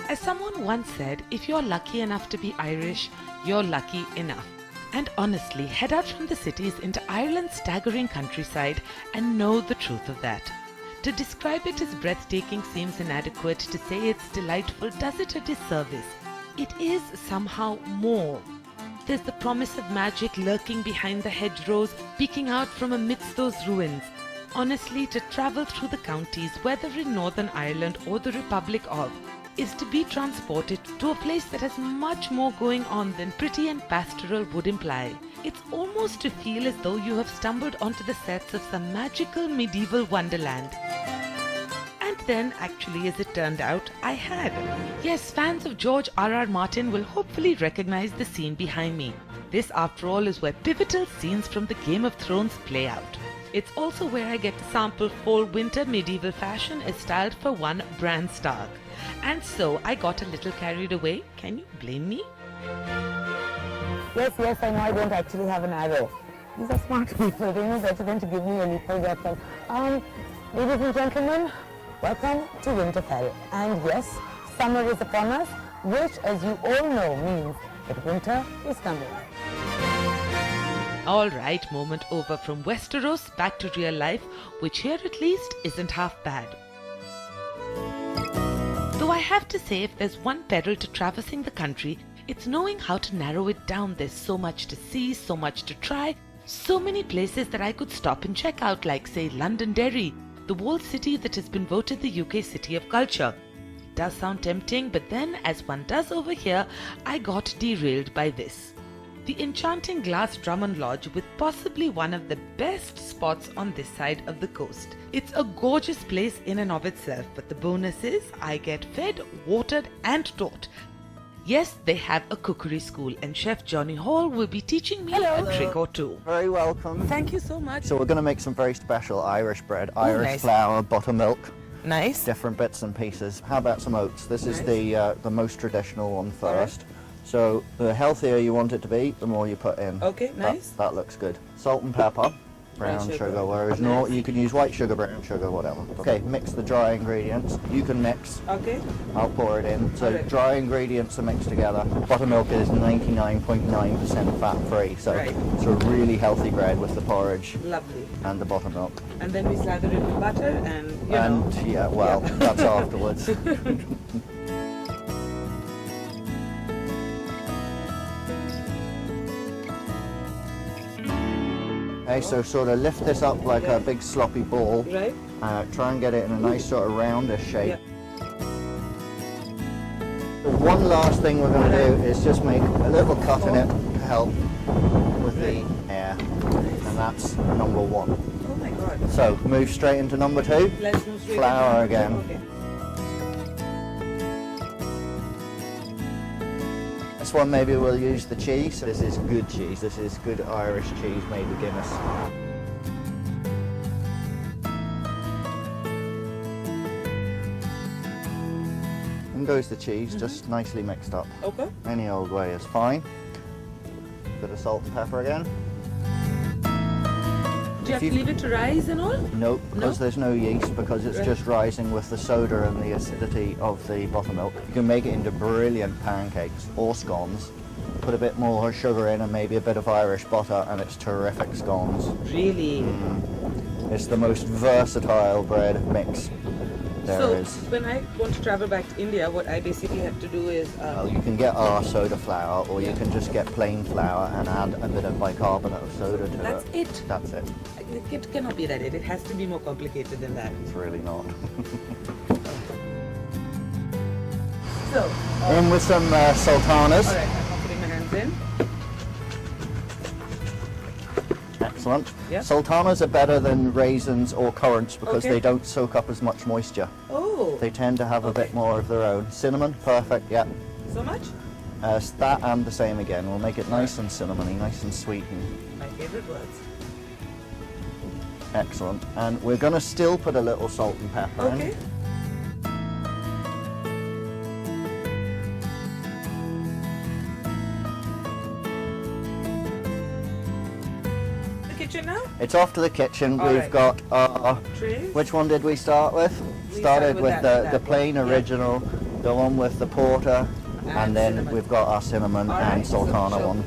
As someone once said, if you're lucky enough to be Irish, you're lucky enough. And honestly, head out from the cities into Ireland's staggering countryside and know the truth of that. To describe it as breathtaking seems inadequate. To say it's delightful does it a disservice. It is somehow more. There's the promise of magic lurking behind the hedgerows, peeking out from amidst those ruins. Honestly, to travel through the counties, whether in Northern Ireland or the Republic of, is to be transported to a place that has much more going on than pretty and pastoral would imply. It's almost to feel as though you have stumbled onto the sets of some magical medieval wonderland. And then, actually, as it turned out, I had. Yes, fans of George R.R. Martin will hopefully recognize the scene behind me. This, after all, is where pivotal scenes from the Game of Thrones play out. It's also where I get to sample fall-winter medieval fashion as styled for one Bran Stark. And so I got a little carried away. Can you blame me? Yes, I know I don't actually have an arrow. These are smart people. They know better than to give me a lethal weapon. Ladies and gentlemen, welcome to Winterfell. And yes, summer is upon us, which, as you all know, means that winter is coming. Alright, moment over from Westeros back to real life, which here at least isn't half bad. Though I have to say, if there's one peril to traversing the country, it's knowing how to narrow it down. There's so much to see, so much to try, so many places that I could stop and check out, like say Londonderry, the walled city that has been voted the UK City of Culture. It does sound tempting, but then, as one does over here, I got derailed by this. The enchanting glass Drummond Lodge, with possibly one of the best spots on this side of the coast. It's a gorgeous place in and of itself, but the bonus is I get fed, watered and taught. Yes, they have a cookery school, and Chef Johnny Hall will be teaching me a trick or two. Very welcome. Thank you so much. So we're going to make some very special Irish bread, Irish flour, buttermilk, Nice. different bits and pieces. How about some oats? This is the most traditional one first. So the healthier you want it to be, the more you put in. Okay, nice. That looks good. Salt and pepper, brown sugar, whereas you can use white sugar, brown sugar, whatever. Okay, mix the dry ingredients. You can mix. Okay. I'll pour it in. So dry ingredients are mixed together. Buttermilk is 99.9% fat-free, so it's a really healthy bread with the porridge. Lovely. And the buttermilk. And then we slather it with butter and, That's afterwards. Okay, so sort of lift this up like a big sloppy ball. Right. Try and get it in a nice sort of roundish shape. So one last thing we're going to do is just make a little cut in it to help with the air. And that's number one. Oh my God. So move straight into number two. Let's move straight Flour into again. Okay. This one maybe we'll use the cheese. This is good cheese. This is good Irish cheese made with Guinness. In goes the cheese, just nicely mixed up. Okay. Any old way is fine. Bit of salt and pepper again. Do you have to leave it to rise and all? Nope, because there's no yeast, because it's just rising with the soda and the acidity of the buttermilk. You can make it into brilliant pancakes or scones. Put a bit more sugar in and maybe a bit of Irish butter and it's terrific scones. Really? It's the most versatile bread mix there is. When I want to travel back to India, what I basically have to do is... Well, you can get our soda flour, or you can just get plain flour and add a bit of bicarbonate of soda to it. That's it? That's it. It cannot be that. It has to be more complicated than that. It's really not. So... in with some sultanas. Alright, I'm putting my hands in. Excellent. Yep. Sultanas are better than raisins or currants because they don't soak up as much moisture. Oh. They tend to have a bit more of their own. Cinnamon, perfect, yeah. So much? That and the same again. We'll make it nice and cinnamony, nice and sweet. My favorite words. Excellent. And we're going to still put a little salt and pepper in. Now? It's off to the kitchen. We've got our... Trays? Which one did we start with? We Started with that the plain original The one with the porter, and then we've got our cinnamon and sultana one.